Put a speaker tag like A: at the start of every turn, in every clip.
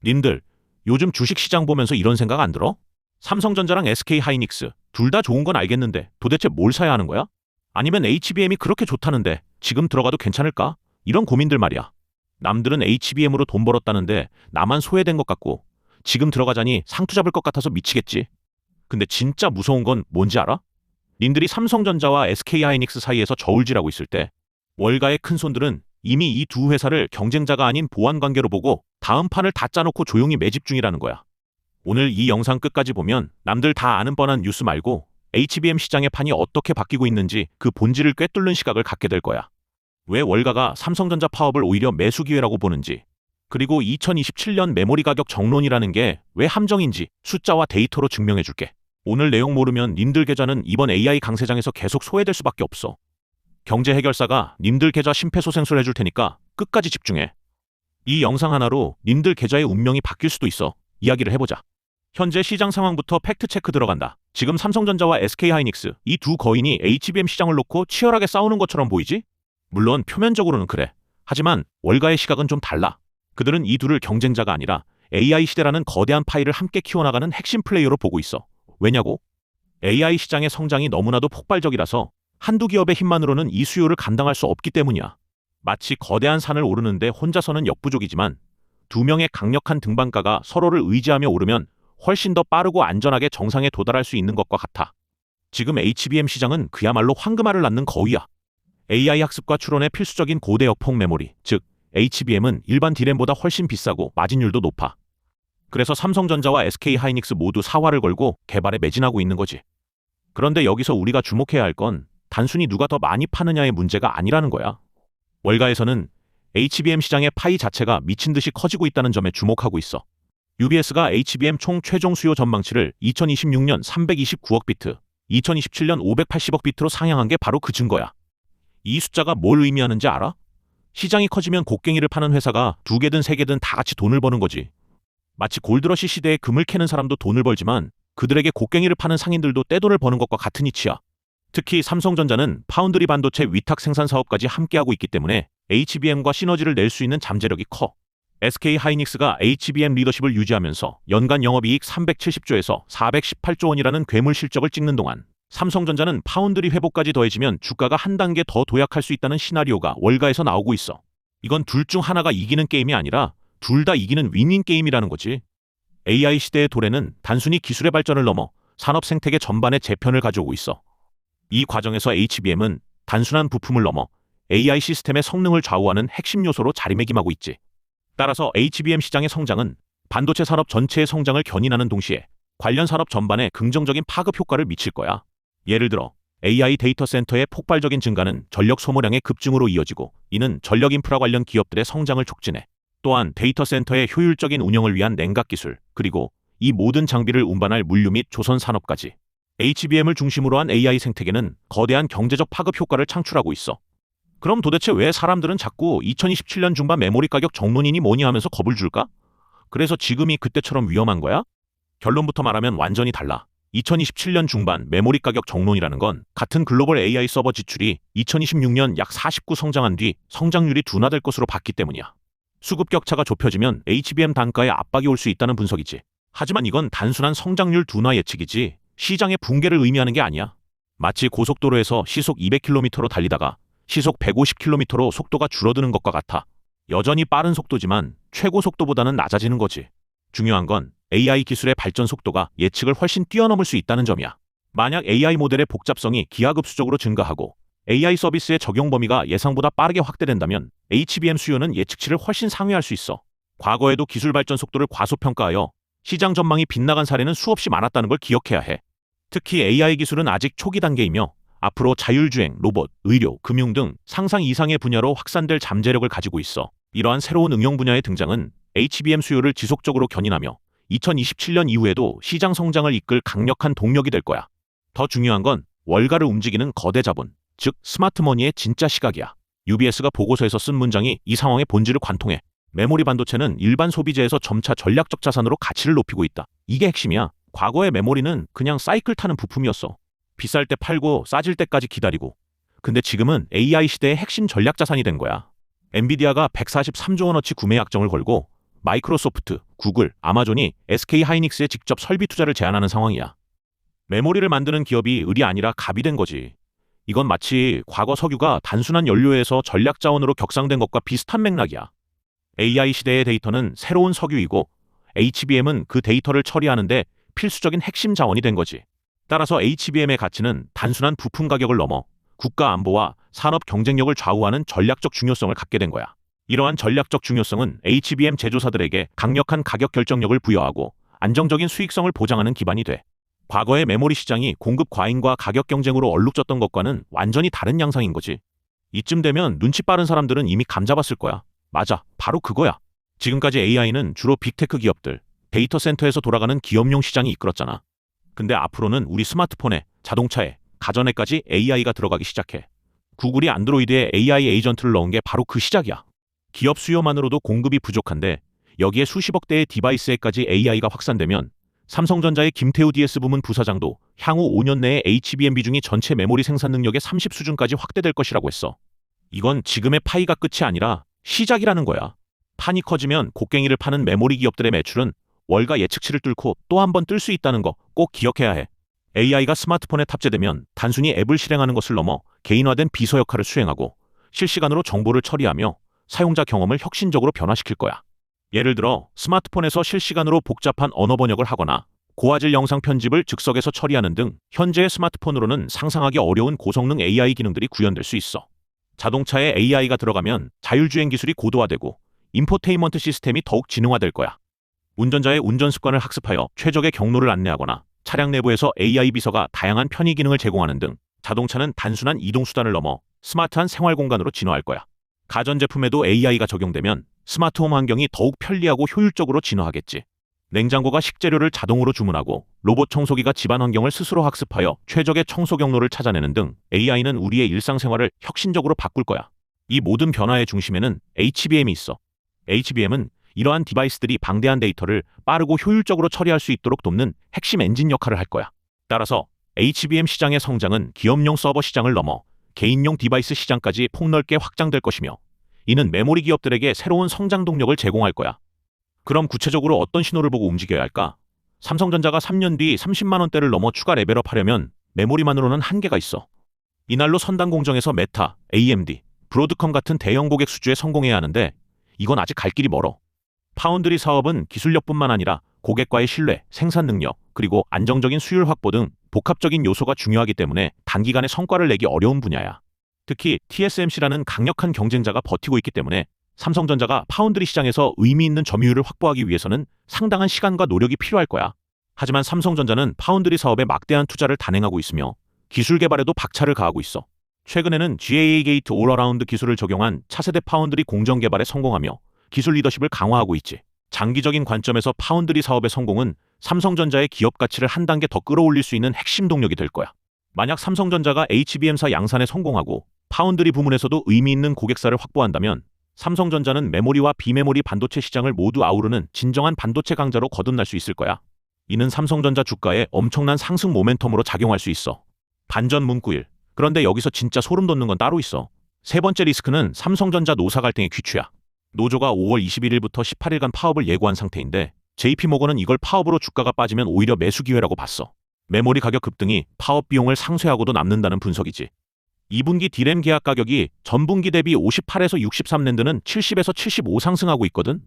A: 님들, 요즘 주식시장 보면서 이런 생각 안 들어? 삼성전자랑 SK하이닉스 둘 다 좋은 건 알겠는데 도대체 뭘 사야 하는 거야? 아니면 HBM이 그렇게 좋다는데 지금 들어가도 괜찮을까? 이런 고민들 말이야. 남들은 HBM으로 돈 벌었다는데 나만 소외된 것 같고 지금 들어가자니 상투 잡을 것 같아서 미치겠지. 근데 진짜 무서운 건 뭔지 알아? 님들이 삼성전자와 SK하이닉스 사이에서 저울질하고 있을 때 월가의 큰손들은 이미 이 두 회사를 경쟁자가 아닌 보완관계로 보고 다음 판을 다 짜놓고 조용히 매집 중이라는 거야. 오늘 이 영상 끝까지 보면 남들 다 아는 뻔한 뉴스 말고 HBM 시장의 판이 어떻게 바뀌고 있는지 그 본질을 꿰뚫는 시각을 갖게 될 거야. 왜 월가가 삼성전자 파업을 오히려 매수 기회라고 보는지, 그리고 2027년 메모리 가격 정론이라는 게 왜 함정인지 숫자와 데이터로 증명해 줄게. 오늘 내용 모르면 님들 계좌는 이번 AI 강세장에서 계속 소외될 수밖에 없어. 경제 해결사가 님들 계좌 심폐소생술 해줄 테니까 끝까지 집중해. 이 영상 하나로 님들 계좌의 운명이 바뀔 수도 있어. 이야기를 해보자. 현재 시장 상황부터 팩트체크 들어간다. 지금 삼성전자와 SK하이닉스 이 두 거인이 HBM 시장을 놓고 치열하게 싸우는 것처럼 보이지? 물론 표면적으로는 그래. 하지만 월가의 시각은 좀 달라. 그들은 이 둘을 경쟁자가 아니라 AI 시대라는 거대한 파이를 함께 키워나가는 핵심 플레이어로 보고 있어. 왜냐고? AI 시장의 성장이 너무나도 폭발적이라서 한두 기업의 힘만으로는 이 수요를 감당할 수 없기 때문이야. 마치 거대한 산을 오르는데 혼자서는 역부족이지만 두 명의 강력한 등반가가 서로를 의지하며 오르면 훨씬 더 빠르고 안전하게 정상에 도달할 수 있는 것과 같아. 지금 HBM 시장은 그야말로 황금알을 낳는 거위야. AI 학습과 추론에 필수적인 고대 역폭 메모리, 즉 HBM은 일반 D램보다 훨씬 비싸고 마진율도 높아. 그래서 삼성전자와 SK하이닉스 모두 사활을 걸고 개발에 매진하고 있는 거지. 그런데 여기서 우리가 주목해야 할 건 단순히 누가 더 많이 파느냐의 문제가 아니라는 거야. 월가에서는 HBM 시장의 파이 자체가 미친 듯이 커지고 있다는 점에 주목하고 있어. UBS가 HBM 총 최종 수요 전망치를 2026년 329억 비트, 2027년 580억 비트로 상향한 게 바로 그 증거야. 이 숫자가 뭘 의미하는지 알아? 시장이 커지면 곡괭이를 파는 회사가 두 개든 세 개든 다 같이 돈을 버는 거지. 마치 골드러시 시대에 금을 캐는 사람도 돈을 벌지만 그들에게 곡괭이를 파는 상인들도 떼돈을 버는 것과 같은 이치야. 특히 삼성전자는 파운드리 반도체 위탁 생산 사업까지 함께하고 있기 때문에 HBM과 시너지를 낼 수 있는 잠재력이 커. SK하이닉스가 HBM 리더십을 유지하면서 연간 영업이익 370조에서 418조 원이라는 괴물 실적을 찍는 동안 삼성전자는 파운드리 회복까지 더해지면 주가가 한 단계 더 도약할 수 있다는 시나리오가 월가에서 나오고 있어. 이건 둘 중 하나가 이기는 게임이 아니라 둘 다 이기는 윈윈 게임이라는 거지. AI 시대의 도래는 단순히 기술의 발전을 넘어 산업 생태계 전반의 재편을 가져오고 있어. 이 과정에서 HBM은 단순한 부품을 넘어 AI 시스템의 성능을 좌우하는 핵심 요소로 자리매김하고 있지. 따라서 HBM 시장의 성장은 반도체 산업 전체의 성장을 견인하는 동시에 관련 산업 전반에 긍정적인 파급 효과를 미칠 거야. 예를 들어 AI 데이터 센터의 폭발적인 증가는 전력 소모량의 급증으로 이어지고 이는 전력 인프라 관련 기업들의 성장을 촉진해. 또한 데이터 센터의 효율적인 운영을 위한 냉각 기술, 그리고 이 모든 장비를 운반할 물류 및 조선 산업까지 HBM을 중심으로 한 AI 생태계는 거대한 경제적 파급 효과를 창출하고 있어. 그럼 도대체 왜 사람들은 자꾸 2027년 중반 메모리 가격 정론이니 뭐니 하면서 겁을 줄까? 그래서 지금이 그때처럼 위험한 거야? 결론부터 말하면 완전히 달라. 2027년 중반 메모리 가격 정론이라는 건 같은 글로벌 AI 서버 지출이 2026년 약 49 성장한 뒤 성장률이 둔화될 것으로 봤기 때문이야. 수급 격차가 좁혀지면 HBM 단가에 압박이 올 수 있다는 분석이지. 하지만 이건 단순한 성장률 둔화 예측이지 시장의 붕괴를 의미하는 게 아니야. 마치 고속도로에서 시속 200km로 달리다가 시속 150km로 속도가 줄어드는 것과 같아. 여전히 빠른 속도지만 최고 속도보다는 낮아지는 거지. 중요한 건 AI 기술의 발전 속도가 예측을 훨씬 뛰어넘을 수 있다는 점이야. 만약 AI 모델의 복잡성이 기하급수적으로 증가하고 AI 서비스의 적용 범위가 예상보다 빠르게 확대된다면 HBM 수요는 예측치를 훨씬 상회할 수 있어. 과거에도 기술 발전 속도를 과소평가하여 시장 전망이 빗나간 사례는 수없이 많았다는 걸 기억해야 해. 특히 AI 기술은 아직 초기 단계이며 앞으로 자율주행, 로봇, 의료, 금융 등 상상 이상의 분야로 확산될 잠재력을 가지고 있어. 이러한 새로운 응용 분야의 등장은 HBM 수요를 지속적으로 견인하며 2027년 이후에도 시장 성장을 이끌 강력한 동력이 될 거야. 더 중요한 건 월가를 움직이는 거대 자본, 즉 스마트머니의 진짜 시각이야. UBS가 보고서에서 쓴 문장이 이 상황의 본질을 관통해. 메모리 반도체는 일반 소비재에서 점차 전략적 자산으로 가치를 높이고 있다. 이게 핵심이야. 과거의 메모리는 그냥 사이클 타는 부품이었어. 비쌀 때 팔고 싸질 때까지 기다리고. 근데 지금은 AI 시대의 핵심 전략 자산이 된 거야. 엔비디아가 143조 원어치 구매 약정을 걸고 마이크로소프트, 구글, 아마존이 SK 하이닉스에 직접 설비 투자를 제안하는 상황이야. 메모리를 만드는 기업이 을이 아니라 갑이 된 거지. 이건 마치 과거 석유가 단순한 연료에서 전략 자원으로 격상된 것과 비슷한 맥락이야. AI 시대의 데이터는 새로운 석유이고 HBM은 그 데이터를 처리하는데 필수적인 핵심 자원이 된 거지. 따라서 HBM의 가치는 단순한 부품 가격을 넘어 국가 안보와 산업 경쟁력을 좌우하는 전략적 중요성을 갖게 된 거야. 이러한 전략적 중요성은 HBM 제조사들에게 강력한 가격 결정력을 부여하고 안정적인 수익성을 보장하는 기반이 돼. 과거의 메모리 시장이 공급 과잉과 가격 경쟁으로 얼룩졌던 것과는 완전히 다른 양상인 거지. 이쯤 되면 눈치 빠른 사람들은 이미 감 잡았을 거야. 맞아, 바로 그거야. 지금까지 AI는 주로 빅테크 기업들, 데이터 센터에서 돌아가는 기업용 시장이 이끌었잖아. 근데 앞으로는 우리 스마트폰에, 자동차에, 가전에까지 AI가 들어가기 시작해. 구글이 안드로이드에 AI 에이전트를 넣은 게 바로 그 시작이야. 기업 수요만으로도 공급이 부족한데 여기에 수십억 대의 디바이스에까지 AI가 확산되면 삼성전자의 김태우 DS 부문 부사장도 향후 5년 내에 HBM 비중이 전체 메모리 생산 능력의 30 수준까지 확대될 것이라고 했어. 이건 지금의 파이가 끝이 아니라 시작이라는 거야. 판이 커지면 곡괭이를 파는 메모리 기업들의 매출은 월가 예측치를 뚫고 또 한 번 뜰 수 있다는 거 꼭 기억해야 해. AI가 스마트폰에 탑재되면 단순히 앱을 실행하는 것을 넘어 개인화된 비서 역할을 수행하고 실시간으로 정보를 처리하며 사용자 경험을 혁신적으로 변화시킬 거야. 예를 들어 스마트폰에서 실시간으로 복잡한 언어 번역을 하거나 고화질 영상 편집을 즉석에서 처리하는 등 현재의 스마트폰으로는 상상하기 어려운 고성능 AI 기능들이 구현될 수 있어. 자동차에 AI가 들어가면 자율주행 기술이 고도화되고 인포테인먼트 시스템이 더욱 지능화될 거야. 운전자의 운전 습관을 학습하여 최적의 경로를 안내하거나 차량 내부에서 AI 비서가 다양한 편의 기능을 제공하는 등 자동차는 단순한 이동 수단을 넘어 스마트한 생활 공간으로 진화할 거야. 가전제품에도 AI가 적용되면 스마트홈 환경이 더욱 편리하고 효율적으로 진화하겠지. 냉장고가 식재료를 자동으로 주문하고 로봇 청소기가 집안 환경을 스스로 학습하여 최적의 청소 경로를 찾아내는 등 AI는 우리의 일상생활을 혁신적으로 바꿀 거야. 이 모든 변화의 중심에는 HBM이 있어. HBM은 이러한 디바이스들이 방대한 데이터를 빠르고 효율적으로 처리할 수 있도록 돕는 핵심 엔진 역할을 할 거야. 따라서 HBM 시장의 성장은 기업용 서버 시장을 넘어 개인용 디바이스 시장까지 폭넓게 확장될 것이며 이는 메모리 기업들에게 새로운 성장 동력을 제공할 거야. 그럼 구체적으로 어떤 신호를 보고 움직여야 할까? 삼성전자가 3년 뒤 30만 원대를 넘어 추가 레벨업 하려면 메모리만으로는 한계가 있어. 이날로 선단 공정에서 메타, AMD, 브로드컴 같은 대형 고객 수주에 성공해야 하는데 이건 아직 갈 길이 멀어. 파운드리 사업은 기술력뿐만 아니라 고객과의 신뢰, 생산 능력, 그리고 안정적인 수율 확보 등 복합적인 요소가 중요하기 때문에 단기간에 성과를 내기 어려운 분야야. 특히 TSMC라는 강력한 경쟁자가 버티고 있기 때문에 삼성전자가 파운드리 시장에서 의미 있는 점유율을 확보하기 위해서는 상당한 시간과 노력이 필요할 거야. 하지만 삼성전자는 파운드리 사업에 막대한 투자를 단행하고 있으며 기술 개발에도 박차를 가하고 있어. 최근에는 GAA 게이트 올어라운드 기술을 적용한 차세대 파운드리 공정 개발에 성공하며 기술 리더십을 강화하고 있지. 장기적인 관점에서 파운드리 사업의 성공은 삼성전자의 기업 가치를 한 단계 더 끌어올릴 수 있는 핵심 동력이 될 거야. 만약 삼성전자가 HBM사 양산에 성공하고 파운드리 부문에서도 의미 있는 고객사를 확보한다면 삼성전자는 메모리와 비메모리 반도체 시장을 모두 아우르는 진정한 반도체 강자로 거듭날 수 있을 거야. 이는 삼성전자 주가에 엄청난 상승 모멘텀으로 작용할 수 있어. 반전 문구일. 그런데 여기서 진짜 소름 돋는 건 따로 있어. 세 번째 리스크는 삼성전자 노사 갈등의 귀추야. 노조가 5월 21일부터 18일간 파업을 예고한 상태인데 JP모건은 이걸 파업으로 주가가 빠지면 오히려 매수 기회라고 봤어. 메모리 가격 급등이 파업 비용을 상쇄하고도 남는다는 분석이지. 2분기 디램 계약 가격이 전분기 대비 58에서 63 낸드는 70에서 75 상승하고 있거든.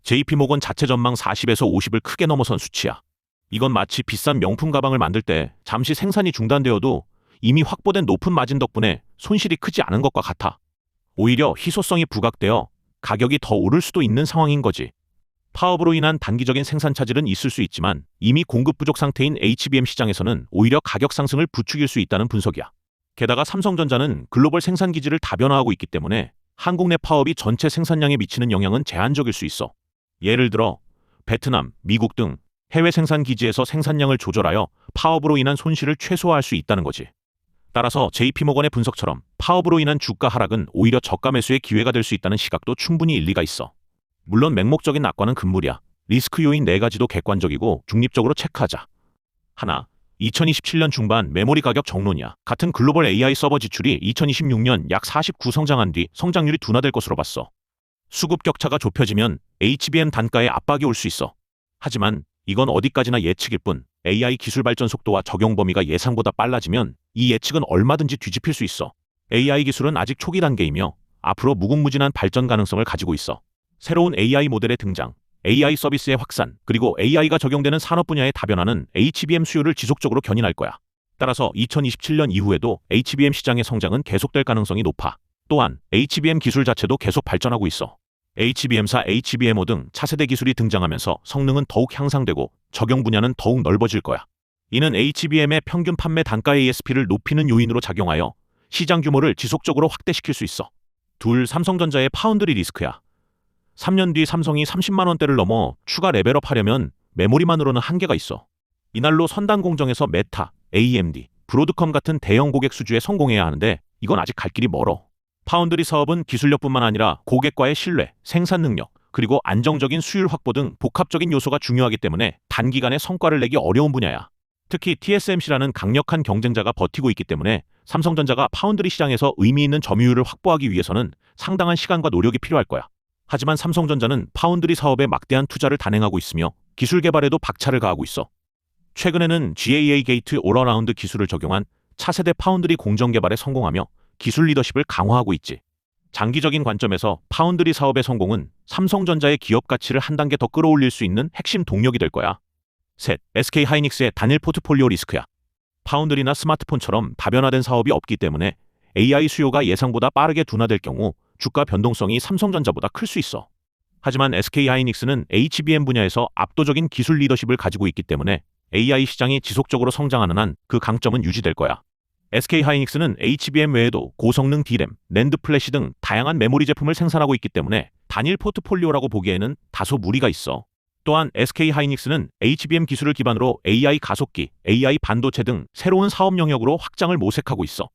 A: JP모건 자체 전망 40에서 50을 크게 넘어선 수치야. 이건 마치 비싼 명품 가방을 만들 때 잠시 생산이 중단되어도 이미 확보된 높은 마진 덕분에 손실이 크지 않은 것과 같아. 오히려 희소성이 부각되어 가격이 더 오를 수도 있는 상황인 거지. 파업으로 인한 단기적인 생산 차질은 있을 수 있지만 이미 공급 부족 상태인 HBM 시장에서는 오히려 가격 상승을 부추길 수 있다는 분석이야. 게다가 삼성전자는 글로벌 생산 기지를 다변화하고 있기 때문에 한국 내 파업이 전체 생산량에 미치는 영향은 제한적일 수 있어. 예를 들어 베트남, 미국 등 해외 생산 기지에서 생산량을 조절하여 파업으로 인한 손실을 최소화할 수 있다는 거지. 따라서 JP모건의 분석처럼 파업으로 인한 주가 하락은 오히려 저가 매수의 기회가 될 수 있다는 시각도 충분히 일리가 있어. 물론 맹목적인 낙관은 금물이야. 리스크 요인 4가지도 객관적이고 중립적으로 체크하자. 하나, 2027년 중반 메모리 가격 정론이야. 같은 글로벌 AI 서버 지출이 2026년 약 49 성장한 뒤 성장률이 둔화될 것으로 봤어. 수급 격차가 좁혀지면 HBM 단가에 압박이 올 수 있어. 하지만 이건 어디까지나 예측일 뿐 AI 기술 발전 속도와 적용 범위가 예상보다 빨라지면 이 예측은 얼마든지 뒤집힐 수 있어. AI 기술은 아직 초기 단계이며 앞으로 무궁무진한 발전 가능성을 가지고 있어. 새로운 AI 모델의 등장, AI 서비스의 확산, 그리고 AI가 적용되는 산업 분야의 다변화는 HBM 수요를 지속적으로 견인할 거야. 따라서 2027년 이후에도 HBM 시장의 성장은 계속될 가능성이 높아. 또한 HBM 기술 자체도 계속 발전하고 있어. HBM4, HBM5 등 차세대 기술이 등장하면서 성능은 더욱 향상되고 적용 분야는 더욱 넓어질 거야. 이는 HBM의 평균 판매 단가 ASP를 높이는 요인으로 작용하여 시장 규모를 지속적으로 확대시킬 수 있어. 삼성전자의 파운드리 리스크야. 3년 뒤 삼성이 30만 원대를 넘어 추가 레벨업 하려면 메모리만으로는 한계가 있어. 이날로 선단 공정에서 메타, AMD, 브로드컴 같은 대형 고객 수주에 성공해야 하는데 이건 아직 갈 길이 멀어. 파운드리 사업은 기술력뿐만 아니라 고객과의 신뢰, 생산 능력, 그리고 안정적인 수율 확보 등 복합적인 요소가 중요하기 때문에 단기간에 성과를 내기 어려운 분야야. 특히 TSMC라는 강력한 경쟁자가 버티고 있기 때문에 삼성전자가 파운드리 시장에서 의미 있는 점유율을 확보하기 위해서는 상당한 시간과 노력이 필요할 거야. 하지만 삼성전자는 파운드리 사업에 막대한 투자를 단행하고 있으며 기술 개발에도 박차를 가하고 있어. 최근에는 GAA 게이트 올어라운드 기술을 적용한 차세대 파운드리 공정 개발에 성공하며 기술 리더십을 강화하고 있지. 장기적인 관점에서 파운드리 사업의 성공은 삼성전자의 기업 가치를 한 단계 더 끌어올릴 수 있는 핵심 동력이 될 거야. 셋, SK 하이닉스의 단일 포트폴리오 리스크야. 파운드리나 스마트폰처럼 다변화된 사업이 없기 때문에 AI 수요가 예상보다 빠르게 둔화될 경우 주가 변동성이 삼성전자보다 클 수 있어. 하지만 SK 하이닉스는 HBM 분야에서 압도적인 기술 리더십을 가지고 있기 때문에 AI 시장이 지속적으로 성장하는 한 그 강점은 유지될 거야. SK 하이닉스는 HBM 외에도 고성능 D램, 낸드 플래시 등 다양한 메모리 제품을 생산하고 있기 때문에 단일 포트폴리오라고 보기에는 다소 무리가 있어. 또한 SK 하이닉스는 HBM 기술을 기반으로 AI 가속기, AI 반도체 등 새로운 사업 영역으로 확장을 모색하고 있어.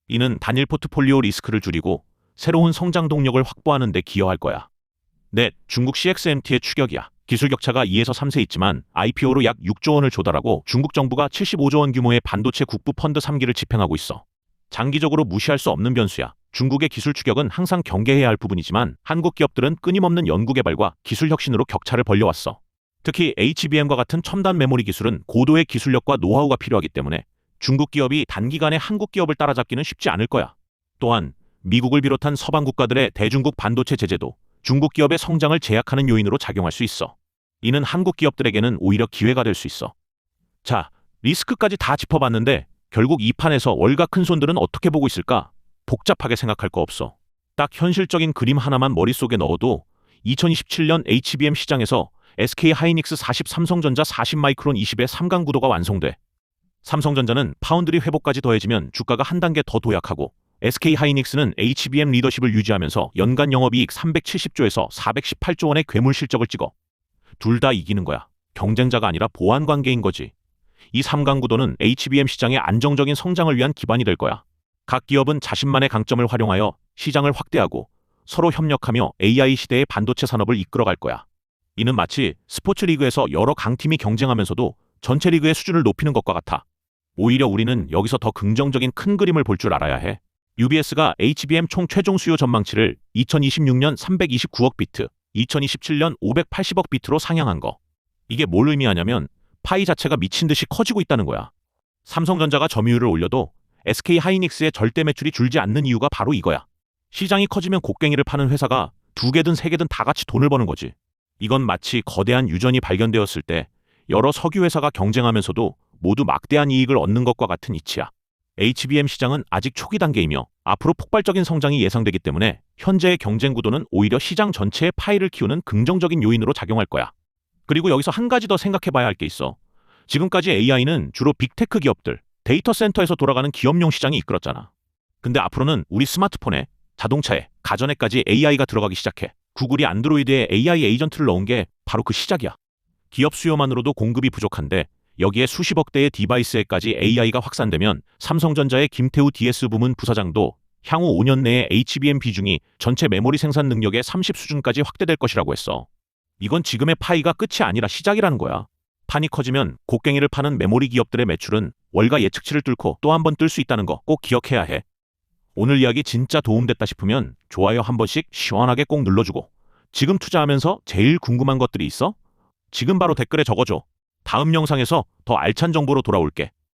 A: 이는 단일 포트폴리오 리스크를 줄이고 새로운 성장 동력을 확보하는 데 기여할 거야. 넷, 중국 CXMT의 추격이야. 기술 격차가 2에서 3세 있지만 IPO로 약 6조 원을 조달하고 중국 정부가 75조 원 규모의 반도체 국부 펀드 3기를 집행하고 있어. 장기적으로 무시할 수 없는 변수야. 중국의 기술 추격은 항상 경계해야 할 부분이지만 한국 기업들은 끊임없는 연구개발과 기술 혁신으로 격차를 벌려왔어. 특히 HBM과 같은 첨단 메모리 기술은 고도의 기술력과 노하우가 필요하기 때문에 중국 기업이 단기간에 한국 기업을 따라잡기는 쉽지 않을 거야. 또한 미국을 비롯한 서방 국가들의 대중국 반도체 제재도 중국 기업의 성장을 제약하는 요인으로 작용할 수 있어. 이는 한국 기업들에게는 오히려 기회가 될 수 있어. 자, 리스크까지 다 짚어봤는데 결국 이 판에서 월가 큰손들은 어떻게 보고 있을까? 복잡하게 생각할 거 없어. 딱 현실적인 그림 하나만 머릿속에 넣어도 2027년 HBM 시장에서 SK 하이닉스 40, 삼성전자 40 마이크론 20의 3강 구도가 완성돼. 삼성전자는 파운드리 회복까지 더해지면 주가가 한 단계 더 도약하고 SK 하이닉스는 HBM 리더십을 유지하면서 연간 영업이익 370조에서 418조 원의 괴물 실적을 찍어. 둘 다 이기는 거야. 경쟁자가 아니라 보완 관계인 거지. 이 3강 구도는 HBM 시장의 안정적인 성장을 위한 기반이 될 거야. 각 기업은 자신만의 강점을 활용하여 시장을 확대하고 서로 협력하며 AI 시대의 반도체 산업을 이끌어갈 거야. 이는 마치 스포츠 리그에서 여러 강팀이 경쟁하면서도 전체 리그의 수준을 높이는 것과 같아. 오히려 우리는 여기서 더 긍정적인 큰 그림을 볼 줄 알아야 해. UBS가 HBM 총 최종 수요 전망치를 2026년 329억 비트, 2027년 580억 비트로 상향한 거. 이게 뭘 의미하냐면 파이 자체가 미친 듯이 커지고 있다는 거야. 삼성전자가 점유율을 올려도 SK 하이닉스의 절대 매출이 줄지 않는 이유가 바로 이거야. 시장이 커지면 곡괭이를 파는 회사가 두 개든 세 개든 다 같이 돈을 버는 거지. 이건 마치 거대한 유전이 발견되었을 때 여러 석유 회사가 경쟁하면서도 모두 막대한 이익을 얻는 것과 같은 이치야. HBM 시장은 아직 초기 단계이며 앞으로 폭발적인 성장이 예상되기 때문에 현재의 경쟁 구도는 오히려 시장 전체의 파이를 키우는 긍정적인 요인으로 작용할 거야. 그리고 여기서 한 가지 더 생각해 봐야 할 게 있어. 지금까지 AI는 주로 빅테크 기업들, 데이터 센터에서 돌아가는 기업용 시장이 이끌었잖아. 근데 앞으로는 우리 스마트폰에, 자동차에, 가전에까지 AI가 들어가기 시작해. 구글이 안드로이드에 AI 에이전트를 넣은 게 바로 그 시작이야. 기업 수요만으로도 공급이 부족한데 여기에 수십억 대의 디바이스에까지 AI가 확산되면 삼성전자의 김태우 DS 부문 부사장도 향후 5년 내에 HBM 비중이 전체 메모리 생산 능력의 30 수준까지 확대될 것이라고 했어. 이건 지금의 파이가 끝이 아니라 시작이라는 거야. 판이 커지면 곡괭이를 파는 메모리 기업들의 매출은 월가 예측치를 뚫고 또 한 번 뜰 수 있다는 거 꼭 기억해야 해. 오늘 이야기 진짜 도움됐다 싶으면 좋아요 한 번씩 시원하게 꼭 눌러주고 지금 투자하면서 제일 궁금한 것들이 있어? 지금 바로 댓글에 적어줘. 다음 영상에서 더 알찬 정보로 돌아올게.